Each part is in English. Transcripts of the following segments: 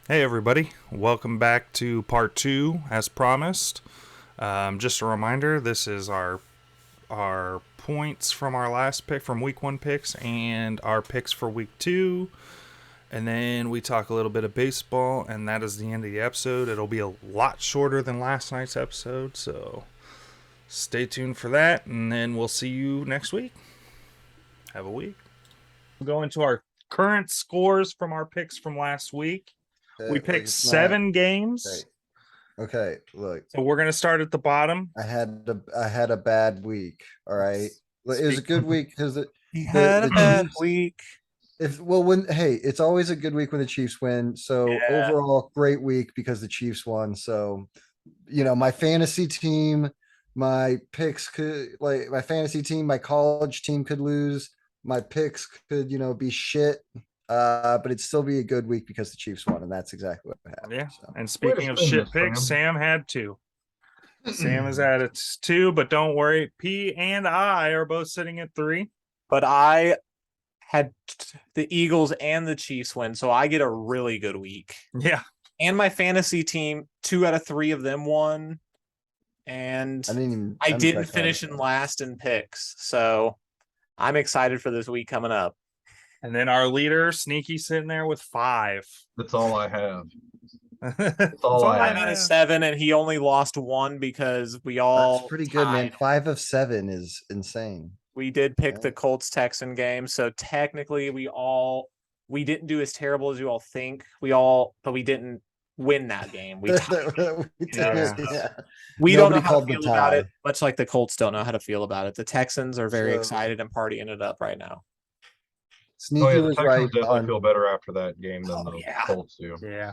Hey everybody, welcome back to part 2 as promised. Just a reminder, this is our points from our last pick from week 1 picks and our picks for week 2. And then we talk a little bit of baseball, and that is the end of the episode. It'll be a lot shorter than last night's episode, so stay tuned for that, and then we'll see you next week. Have a week. We'll go into our current scores from our picks from last week. We picked 7 games. Okay, look. So we're gonna start at the bottom. I had a bad week. All right, it was a good week because he had a bad week. It's always a good week when the Chiefs win. So overall, great week because the Chiefs won. So, my fantasy team, my picks could my fantasy team, my college team could lose. My picks could, be shit. But it'd still be a good week because the Chiefs won, and that's exactly what happened. Yeah. So. And speaking of shit picks, Sam had 2. Sam is at 2, but don't worry. P and I are both sitting at 3. But I had the Eagles and the Chiefs win, so I get a really good week. Yeah. And my fantasy team, 2 out of 3 of them won. And I didn't finish in last in picks. So I'm excited for this week coming up. And then our leader, Sneaky, sitting there with 5. That's all I have. That's all I I'm at 7, and he only lost 1 because we all. That's pretty good, man. 5 of 7 is insane. We did pick the Colts Texan game, so technically we didn't do as terrible as you all think. But we didn't win that game. We don't know how to feel about it, much like the Colts don't know how to feel about it. The Texans are very excited and partying it up right now. Sneaky was right. Definitely feel better after that game than the Colts do. Yeah.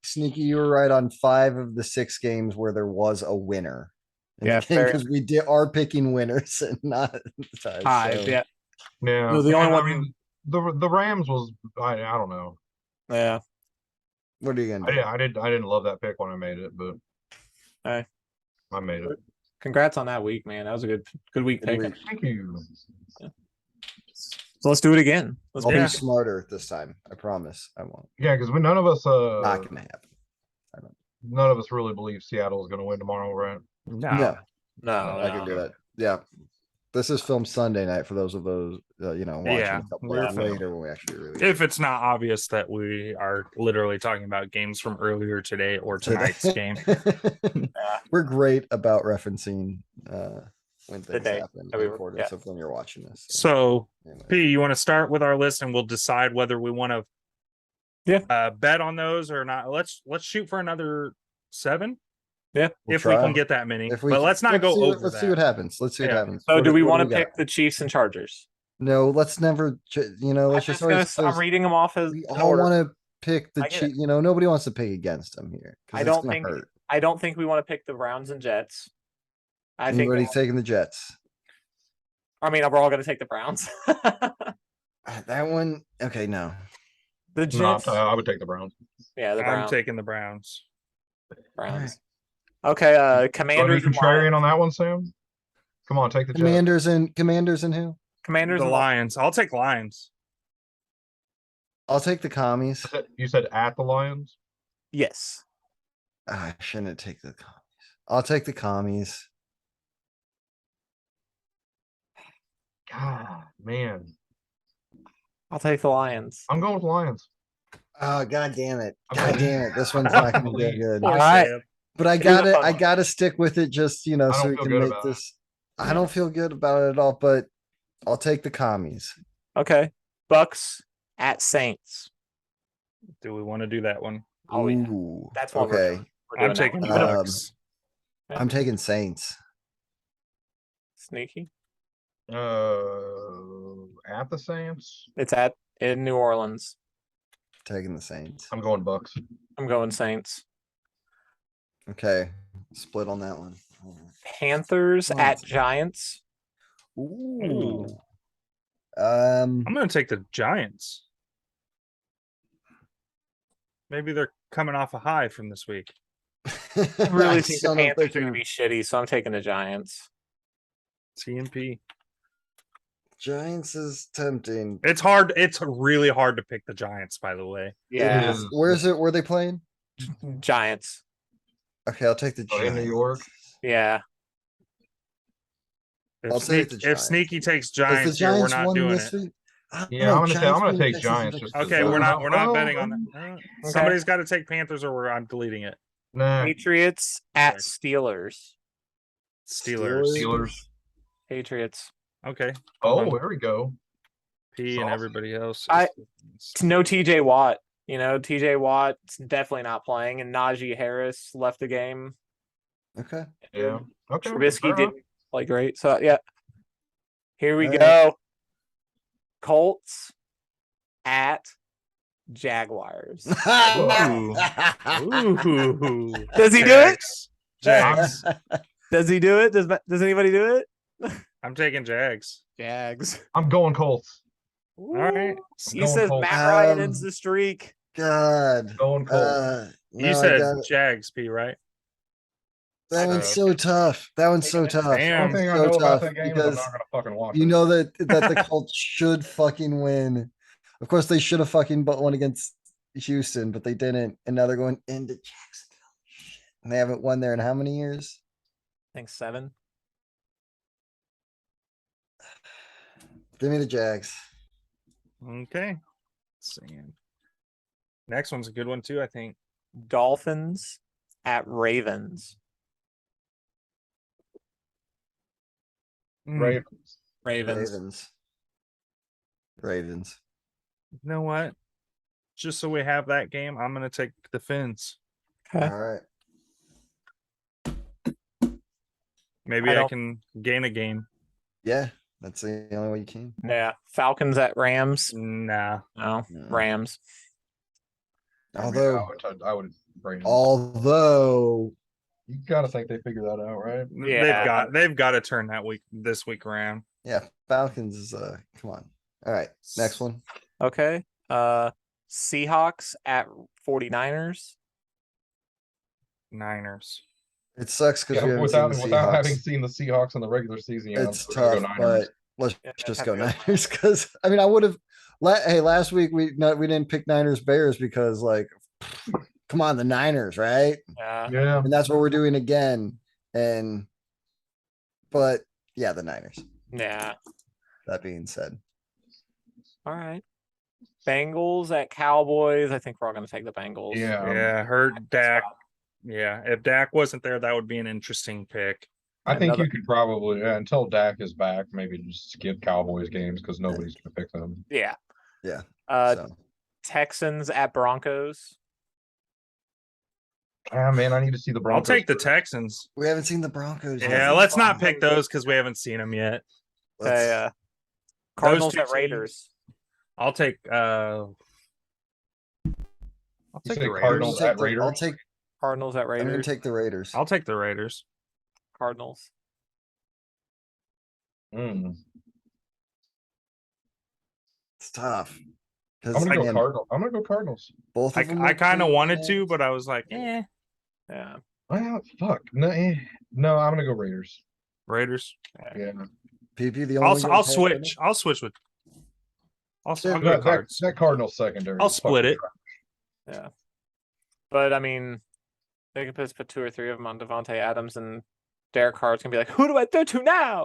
Sneaky, you were right on 5 of the 6 games where there was a winner. Because we are picking winners and not 5. Yeah. Yeah. No, the only one. I mean, the Rams was I don't know. Yeah. What are you gonna do? I didn't love that pick when I made it, but I made it. Congrats on that week, man. That was a good week picking. Thank you. Yeah. So let's do it again. I'll be smarter this time. I promise I won't. Yeah, because none of us not gonna happen. None of us really believe Seattle is going to win tomorrow, right? No, I can do that. Yeah, this is filmed Sunday night for those watching a couple hours later when we actually release. If it's not obvious that we are literally talking about games from earlier today or tonight's game. We're great about referencing when things happen. So when you're watching this. So anyway. P, you want to start with our list and we'll decide whether we want to bet on those or not. Let's shoot for another 7. Yeah. If we can get that many. But let's not go over Let's see what happens. Let's see what happens. So do we want to pick the Chiefs and Chargers? No, let's never, let's just always. I'm reading them off as we all want to pick the Chiefs. Nobody wants to pick against them here. I don't think we want to pick the Browns and Jets. I think everybody's taking the Jets. I mean, we're all going to take the Browns. That one, okay, no. The Jets. No, I would take the Browns. Yeah, the Browns. I'm taking the Browns. Browns. Okay, Commanders. Contrarian on that one, Sam. Come on, take the Commanders and who? Commanders. The Lions. I'll take Lions. I'll take the Commies. You said at the Lions? Yes. I shouldn't take the Commies. I'll take the Commies. God, man. I'll take the Lions. I'm going with Lions. Oh, God damn it. God damn it. This one's not going to be good. All right. But I gotta stick with it just, so we can make this. I don't feel good about it at all, but I'll take the Commies. Okay. Bucks at Saints. Do we want to do that one? Oh, yeah. That's what we're doing. I'm taking Bucks. I'm taking Saints. Sneaky. At the Saints. It's in New Orleans. Taking the Saints. I'm going Bucks. I'm going Saints. Okay, split on that one. Panthers Come on, at Sam. Giants. Ooh. Um, I'm gonna take the Giants. Maybe they're coming off a high from this week. I really think the son of a Panthers are bitch, going to be shitty, so I'm taking the Giants. TMP. Giants is tempting. It's hard. It's really hard to pick the Giants, by the way. Yeah, is. Where's it? Where are they playing? Giants. Okay, I'll take the Oh, Giants. in New York? Yeah. I'll take the If Giants. Sneaky takes Has Giants the here, we're Giants not won doing this it. week? I don't Yeah, know, I'm gonna being take Texans Giants and just Texans. Okay, we're not well, betting on that. Okay. Somebody's got to take Panthers, or I'm deleting it. Nah, Patriots at Okay. Steelers. Steelers. Steelers. Patriots. Okay. Oh, there we go. P and Saucy. everybody else. No TJ Watt. You know, TJ Watt's definitely not playing, and Najee Harris left the game. Okay. Yeah. Okay. Trubisky fair enough. didn't play great. So, yeah. Here we All right. go. Colts at Jaguars. Ooh. Does he do it? Jags. Does he do it? Does anybody do it? I'm taking Jags. Jags. I'm going Colts. All right. He going says Colts. Matt Ryan ends the streak. God. Going Colts. You No, I said got it. Jags, P, right? That one's so tough. That one's so tough. The Damn. only thing I So know about tough that game is I'm because not gonna fucking watch you it. know that the Colts should fucking win. Of course, they should have fucking won against Houston, but they didn't, and now they're going into Jacksonville, and they haven't won there in how many years? I think 7. Give me the Jags. Okay. Sand. Next one's a good one too, I think. Dolphins at Ravens. Ravens. Ravens. Ravens. You know what? Just so we have that game, I'm gonna take the Fins. Okay. All right. Maybe I I don't- can gain a game. Yeah, that's the only way you can. Yeah. Falcons at Rams. Nah. No. No. Rams. Although, I would bring. although You gotta think they figure that out, right? Yeah. They've got to turn this week around. yeah, Falcons is come on. All right, next one. Okay. Seahawks at 49ers. Niners. It sucks because Yeah, we haven't without seen the Seahawks. having seen the Seahawks in the regular season, yeah, It's we're gonna tough, go Niners. but let's Yeah, just have go to go Niners because I mean I would have. Hey, last week we didn't pick Niners Bears because like, come on, the Niners, right? Yeah. Yeah. And that's what we're doing again. And but yeah, the Niners. Yeah. That being said, All right. Bengals at Cowboys. I think we're all going to take the Bengals. Yeah. Yeah, hurt Dak. Yeah, if Dak wasn't there, that would be an interesting pick. I think Another- you could probably until Dak is back, maybe just skip Cowboys games because nobody's gonna pick them. Yeah. yeah. So. Texans at Broncos. Ah, man, I need to see the Broncos. I'll take the first. Texans. We haven't seen the Broncos. Yeah, let's not pick those because we haven't seen them yet. Okay. Cardinals two at teams. Raiders. I'll take You the say Raiders. Cardinals at Raiders. I'll take. Cardinals at I'm gonna Raiders. take the Raiders. I'll take the Raiders. Cardinals. It's tough. I'm gonna go man, Cardinals. I'm gonna go Cardinals. Both of them. I look kind of pretty wanted bad. to, but I was like, Yeah. Well, fuck. No, no, I'm gonna go Raiders. Raiders. Yeah. PP, the only. I'll switch. I'll switch with. I'll go That, Cards. that Cardinals secondary. I'll is split fucking it. trash. Yeah. But I mean, they could put 2 or 3 of them on Devontae Adams, and Derek Carr's gonna be like, "Who do I throw to now?"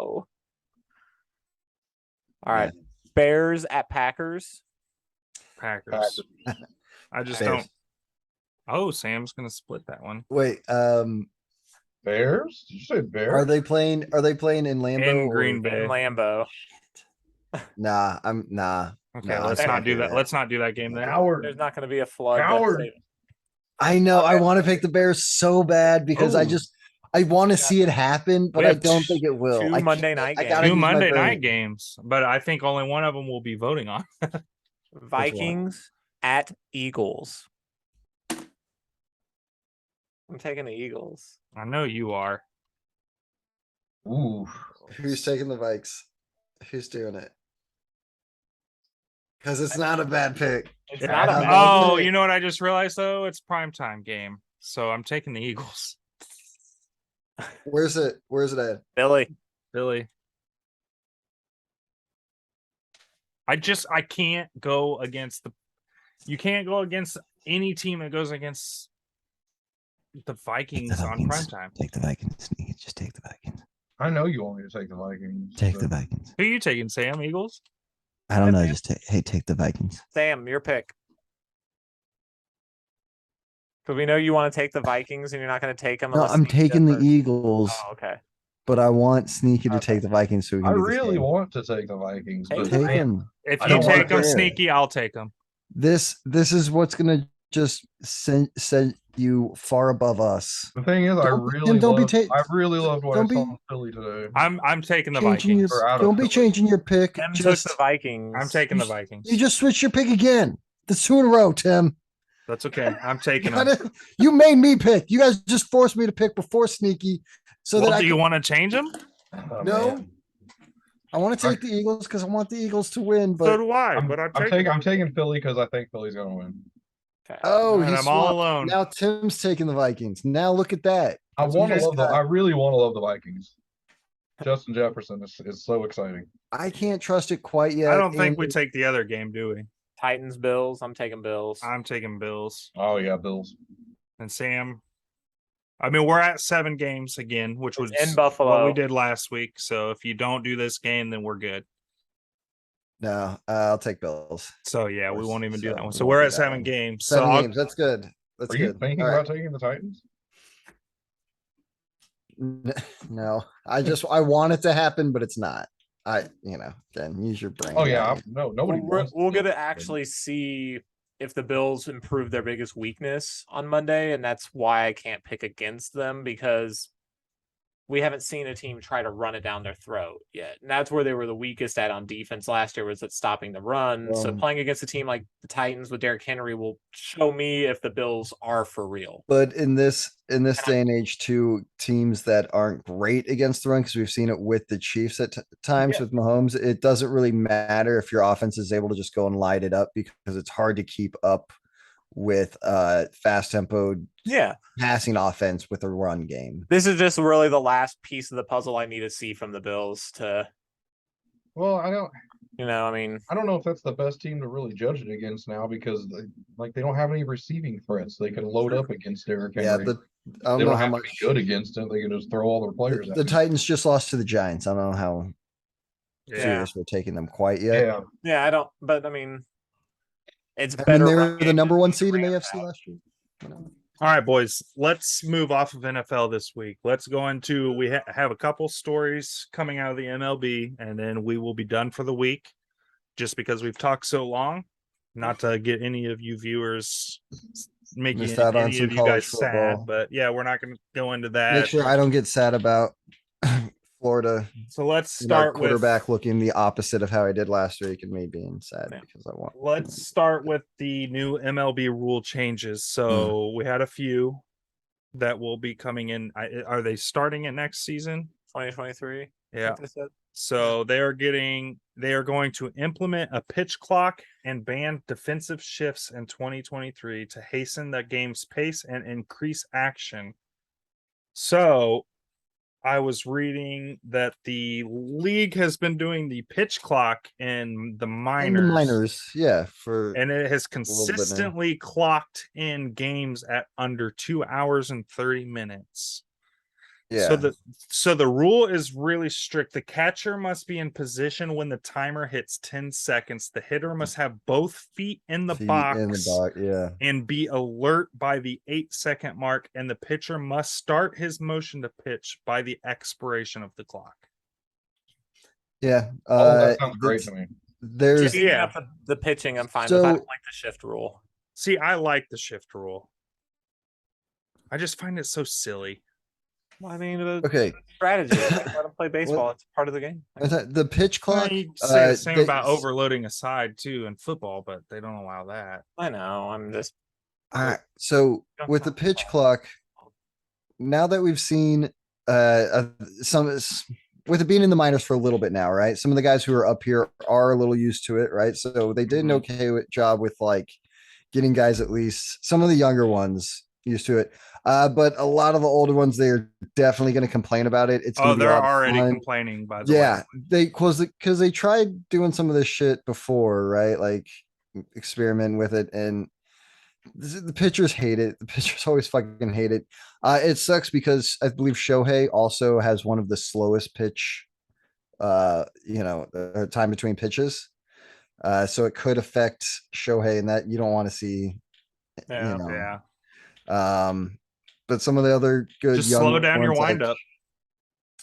All right. Bears at Packers. Packers. I just Bears. don't. Oh, Sam's gonna split that one. Wait, Bears? Did you say Bears? are they playing in Lambeau? In or- Green In Bay. Lambeau. Nah, nah. Okay, No, let's I not can't do do that. that. Let's not do that game then. Howard. There's not going to be a flood. that's Coward. saving- I know. I want to pick the Bears so bad because Oh. I want to see it happen, but We I have don't think it will. 2 I Monday can't- night I games. gotta Two use my Monday brain. night games, but I think only one of them will be voting on. Vikings at Eagles. I'm taking the Eagles. I know you are. Ooh. Who's taking the Vikes? Who's doing it? Because it's not a bad pick. It's Yeah, not a I bad Oh, pick. you know what I just realized though? It's primetime game. So I'm taking the Eagles. Where's it? Where's it at? Billy. I can't go against you can't go against any team that goes against the Vikings on primetime. Take the Vikings. Just take the Vikings. I know you want me to take the Vikings. Take the Vikings. Who are you taking, Sam? Eagles? I don't know. Just take the Vikings. Sam, your pick. Because we know you want to take the Vikings and you're not going to take them. No, I'm taking the Eagles, Oh, okay. but I want Sneaky to take the Vikings so we can I do this really game. want to take the Vikings, but Take him. If I you don't wanna take them care. sneaky, I'll take them. This is what's gonna just set you far above us. the thing is, I really loved what I don't saw be- in Philly today. I'm taking the Changing Vikings. your, Or out of don't be Philly. changing your pick. Tim took Just, the Vikings. I'm taking the Vikings. you just switched your pick again. That's 2 in a row, Tim. That's okay. I'm taking You, them. you made me pick. You guys just forced me to pick before Sneaky, so Well, that I do you could, want to change them? Oh, no. man. I want to take the Eagles because I want the Eagles to win. So But do I. But I'm taking Philly because I think Philly's gonna win. Okay. oh, And he's I'm all swapped. alone. Now Tim's taking the Vikings. Now look at that. I That's really want to love the Vikings. Justin Jefferson is so exciting. I can't trust it quite yet. I don't think we and- take the other game, do we? Titans, Bills. I'm taking Bills. I'm taking Bills. Oh yeah, Bills. And Sam, I mean, we're at 7 games again, which was in Buffalo. what we did last week. So if you don't do this game, then we're good. No, I'll take Bills. So yeah, we won't even do that one. we So won't we're do at that 7 one. games. 7 so I'll- games. That's good. That's Are you good. thinking All about right. taking the Titans? No, I want it to happen, but it's not. Again, use your brain. Oh yeah, guys. nobody. wants We're to gonna take them. actually see if the Bills improve their biggest weakness on Monday, and that's why I can't pick against them because we haven't seen a team try to run it down their throat yet. And that's where they were the weakest at on defense last year, was at stopping the run. So playing against a team like the Titans with Derrick Henry will show me if the Bills are for real. But in this day and age, too, teams that aren't great against the run, because we've seen it with the Chiefs at times Yeah. with Mahomes, it doesn't really matter if your offense is able to just go and light it up because it's hard to keep up with fast tempo passing offense with a run game. This is just really the last piece of the puzzle I need to see from the Bills to, Well, I don't know if that's the best team to really judge it against now because they don't have any receiving threats. They can load up against Derrick Henry. Yeah, I they don't know don't how have much to be good against it. They can just throw all their players. the at him. Titans just lost to the Giants. I don't know how yeah. serious we're taking them quite yet. Yeah, I don't, but I mean, it's I mean, better. they run were the game number than one being seed in the ramped AFC out. last year. All right, boys, let's move off of NFL this week. Let's go into, we have a couple stories coming out of the MLB, and then we will be done for the week just because we've talked so long. Not to get any of you viewers, making Missed out on any some of you college guys sad, football. but yeah, we're not going to go into that. Make sure I don't get sad about Florida So let's and our start with quarterback looking the opposite of how I did last week and me being sad Yeah. because I want. Let's start with the new MLB rule changes. So we had a few that will be coming in. Are they starting it next season? 2023. Yeah. So they are going to implement a pitch clock and ban defensive shifts in 2023 to hasten the game's pace and increase action. So I was reading that the league has been doing the pitch clock in the minors. Yeah, And it has little bit now. consistently clocked in games at under 2 hours and 30 minutes. yeah. So the rule is really strict. The catcher must be in position when the timer hits 10 seconds. The hitter must have both feet in the Feet box in the box, yeah. and be alert by the 8-second mark, and the pitcher must start his motion to pitch by the expiration of the clock. Yeah. All that sounds great to me. There's Yeah. The pitching, I'm fine with. I don't So- like the shift rule. See, I like the shift rule. I just find it so silly. Well, I mean, okay. strategy. Let them play baseball. It's part of the game. The pitch clock. You say the same they- about overloading a side too in football, but they don't allow that. I know. I'm just All right. So with the pitch clock, now that we've seen some with it being in the minors for a little bit now, right? Some of the guys who are up here are a little used to it, right? So they did an okay job with like getting guys, at least some of the younger ones, used to it. But a lot of the older ones, they're definitely going to complain about it. It's they're already complaining, by the way. Yeah, because they tried doing some of this shit before, right? Like experiment with it, and the pitchers hate it. The pitchers always fucking hate it. It sucks because I believe Shohei also has one of the slowest pitch, time between pitches. So it could affect Shohei, and that you don't want to see. Yeah. But some of the other good just young slow down your ones, windup.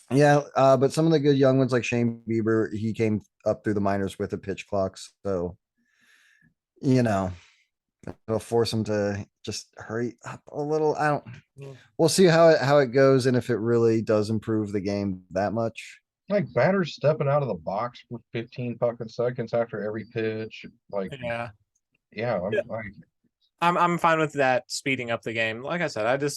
Yeah, but some of the good young ones like Shane Bieber, he came up through the minors with a pitch clock, so it'll force him to just hurry up a little. We'll see how it goes, and if it really does improve the game that much. Like batters stepping out of the box for 15 fucking seconds after every pitch. Like, I'm fine with that speeding up the game. Like I said, the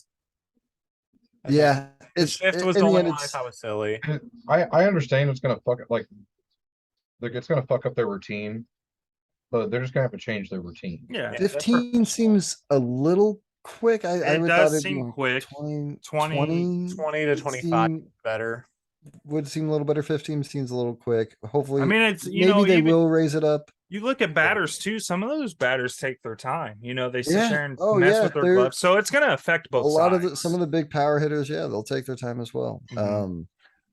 shift was the only one I thought was silly. I understand it's gonna fuck it, like it's gonna fuck up their routine, but they're just gonna have to change their routine. Yeah, 15 seems a little quick. It does seem quick. 20 to 25 better. Would seem a little better. 15 seems a little quick. Hopefully, I mean, it's maybe they will raise it up. You look at batters too. Some of those batters take their time. They sit there and mess with their gloves, so it's going to affect both. A lot of some of the big power hitters, they'll take their time as well.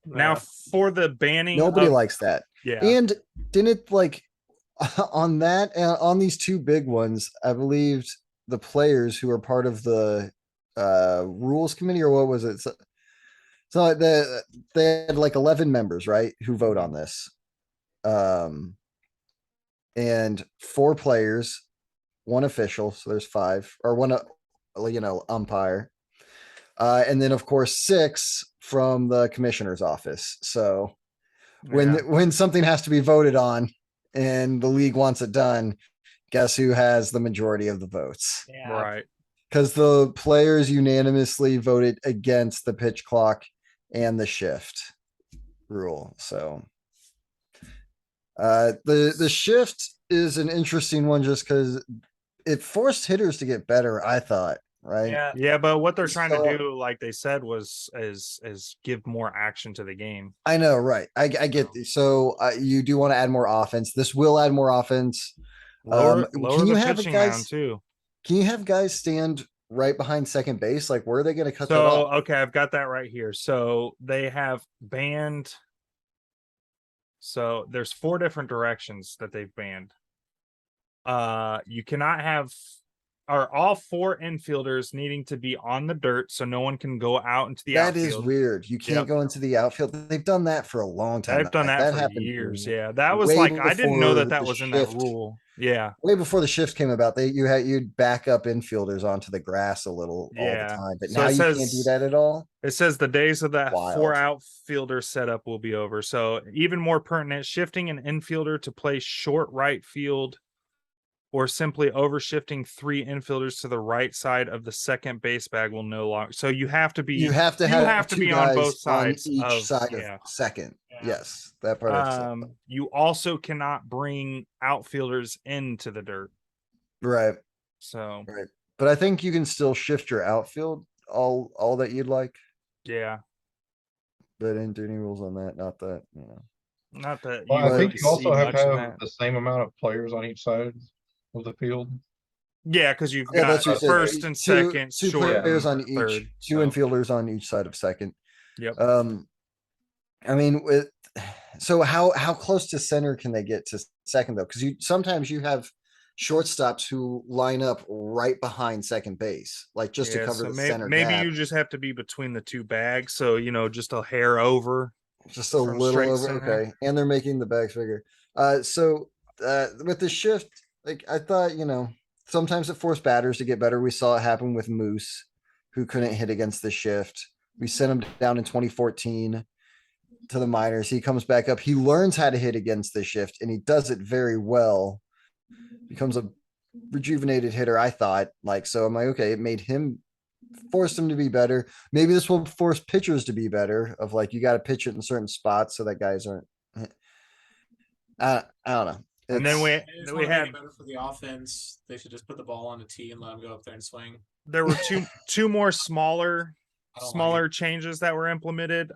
Now for the banning, nobody likes that. Yeah, and didn't like on that on these two big ones. I believed the players who are part of the rules committee, or what was it? So they had like 11 members, right, who vote on this. And 4 players, 1 official, so there's 5, or 1 umpire. And then of course 6 from the commissioner's office. So when something has to be voted on and the league wants it done, guess who has the majority of the votes? Yeah. Right. Because the players unanimously voted against the pitch clock and the shift rule. So the shift is an interesting one just because it forced hitters to get better, I thought. Right. Yeah, but what they're trying to do, like they said, is give more action to the game. I know, right? I get this. So you do want to add more offense. This will add more offense. Lower can you the have pitching guys mound too? Can you have guys stand right behind second base? Like, where are they going to cut that off? Okay, I've got that right here. So they have banned. So there's 4 different directions that they've banned. You cannot have all 4 infielders needing to be on the dirt, so no one can go out into the outfield. That is weird. You can't go into the outfield. They've done that for a long time. They've done that for years. Yeah, that was like I didn't know that was in that rule. Yeah, way before the shift came about, you'd back up infielders onto the grass a little all the time, but now you can't do that at all. It says the days of that 4 outfielder setup will be over. So even more pertinent, shifting an infielder to play short right field, or simply overshifting 3 infielders to the right side of the second base bag will no longer. So you have to be. You have to be on both sides on each side of second. Yeah. Yes, that part. You also cannot bring outfielders into the dirt. Right. So. Right. But I think you can still shift your outfield all that you'd like. Yeah. But I didn't do any rules on that. Not that. Not that. Well, I think you also have to have the same amount of players on each side of the field. Yeah, because you've got first and second, two players on each, third, 2 infielders on each side of second. Yep. I mean, so how close to center can they get to second though? Because sometimes you have shortstops who line up right behind second base, like just to cover the center. Maybe you just have to be between the 2 bags, so just a hair over, just a little over. Center. Okay, and they're making the bags bigger. So with the shift. Like I thought, sometimes it forced batters to get better. We saw it happen with Moose, who couldn't hit against the shift. We sent him down in 2014 to the minors. He comes back up. He learns how to hit against the shift, and he does it very well. Becomes a rejuvenated hitter, I thought. So I'm like, okay, it made him force them to be better. Maybe this will force pitchers to be better of like, you got to pitch it in certain spots so that guys aren't, I don't know. And then we had better for the offense. They should just put the ball on a tee and let them go up there and swing. There were two more smaller changes that were implemented.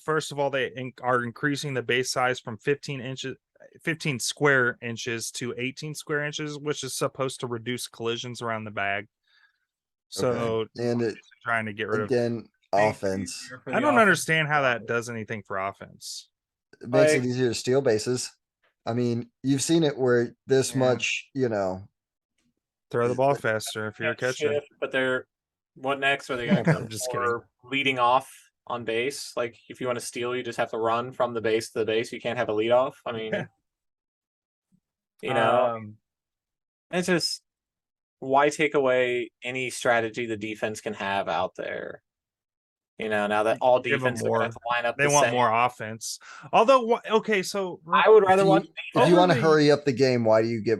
First of all, they are increasing the base size from 15 square inches to 18 square inches, which is supposed to reduce collisions around the bag. So and trying to get rid of offense. I don't understand how that does anything for offense. It makes it easier to steal bases. I mean, you've seen it where this much, throw the ball faster if you're a catcher. But what next? Are they going to just leading off on base? Like if you want to steal, you just have to run from the base to the base. You can't have a lead off. I mean, it's just, why take away any strategy the defense can have out there? Now that all defense are going to have to line up, they want more offense. Although, okay, so I would rather want. If you want to hurry up the game, why do you get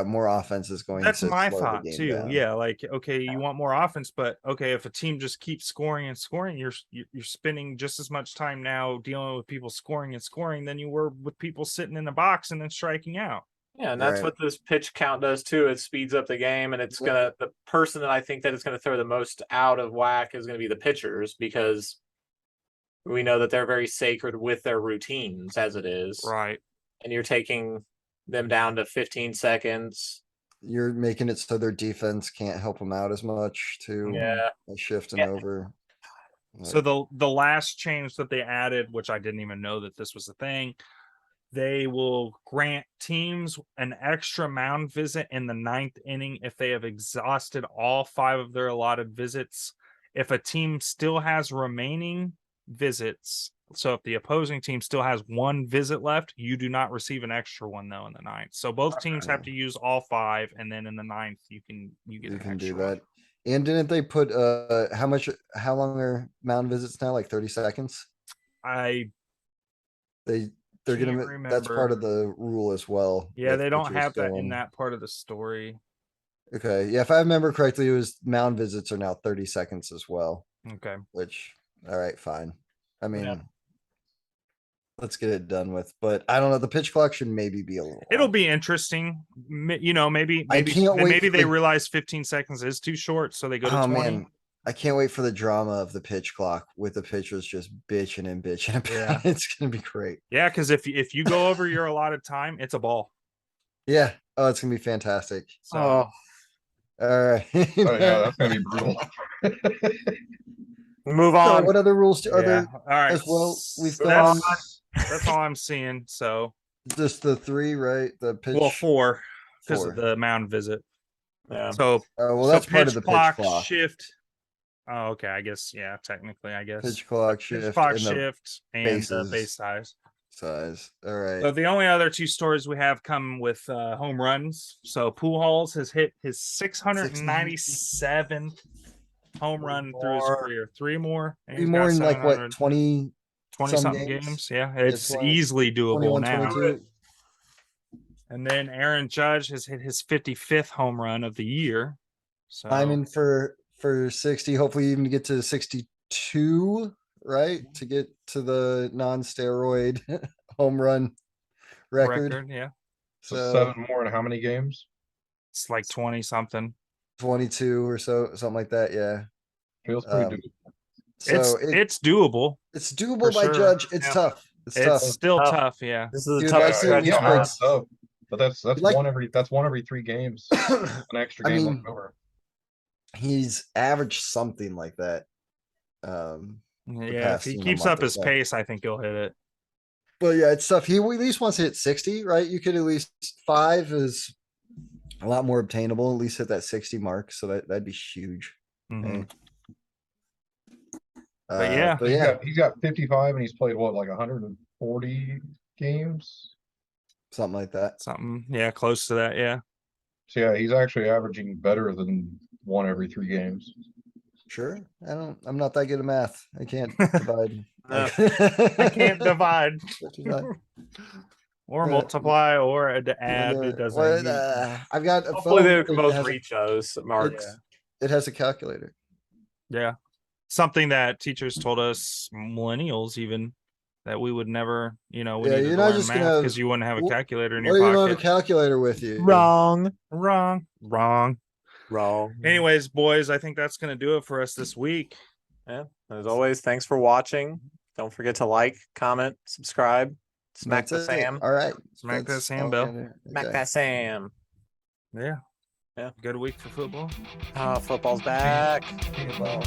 more offense is going? That's to my slow thought the game too. down. Yeah, like okay, you want more offense, but okay, if a team just keeps scoring and scoring, you're spending just as much time now dealing with people scoring and scoring than you were with people sitting in the box and then striking out. Yeah, and that's what this pitch count does too. It speeds up the game, and it's the person that I think that is gonna throw the most out of whack is gonna be the pitchers, because we know that they're very sacred with their routines as it is. Right. And you're taking them down to 15 seconds. You're making it so their defense can't help them out as much too. Yeah. Shifting over. So the last change that they added, which I didn't even know that this was a thing, they will grant teams an extra mound visit in the 9th inning if they have exhausted all 5 of their allotted visits. If a team still has remaining visits, so if the opposing team still has 1 visit left, you do not receive an extra one though in the 9th. So both teams have to use all 5, and then in the 9th you can do that. And didn't they put how long are mound visits now? Like 30 seconds? They're gonna remember. That's part of the rule as well. Yeah, they don't have that in that part of the story. Okay. Yeah, if I remember correctly, it was mound visits are now 30 seconds as well. Okay. Which, all right, fine. I mean, let's get it done with. But I don't know. The pitch clock should maybe be a little. It'll be interesting. Maybe they realize 15 seconds is too short, so they go to 20. Man. I can't wait for the drama of the pitch clock with the pitchers just bitching and bitching about it. It's gonna be great. Yeah, because if you go over your allotted time, it's a ball. Yeah. Oh, it's gonna be fantastic. So, all right. Oh yeah, that's gonna be brutal. Move on. So what other rules are there? All right. As well, we've got. That's all I'm seeing. So just the 3, right? The pitch. Well, 4 because of the mound visit. Yeah. So that's part of the pitch clock shift. Oh, okay. I guess, technically, pitch clock shift, and base size. All right. So the only other 2 stories we have come with home runs. So Pujols has hit his 697th home run through his career. 3 more. 3 more in like what 20 something games. Yeah, it's easily doable now. 22. And then Aaron Judge has hit his 55th home run of the year. So I'm in for 60, hopefully even to get to 62, right? To get to the non-steroid home run record. Yeah. So 7 more in how many games? It's like 20 something. 22 or so, something like that. Yeah. Feels pretty doable. So it's doable. It's doable by Judge. It's tough. It's still tough. Yeah. This is a tough stretch. That's tough. But that's one every 3 games. An extra game left over. He's averaged something like that. If he keeps up his pace, I think he'll hit it. But yeah, it's tough. He at least wants to hit 60, right? You could at least 5 is a lot more obtainable. At least hit that 60 mark, so that'd be huge. Mm-hmm. But he's got 55, and he's played like 140 games, something like that. Close to that. Yeah. So yeah, he's actually averaging better than 1 every 3 games. Sure. I'm not that good at math. I can't divide. I can't divide. Or multiply or add. It doesn't. I've got a Hopefully they can both reach those marks. It has a calculator. Yeah. Something that teachers told us, millennials even, that we would never, we needed you're to not learn just math gonna. because you wouldn't have a calculator in Why your you don't have a pocket. calculator with you? Wrong. Anyways, boys, I think that's going to do it for us this week. Yeah. As always, thanks for watching. Don't forget to like, comment, subscribe. Smack the Sam. All right. Smack that Sam bell. Smack that Sam. Yeah. Yeah. Good week for football. Football's back. Football.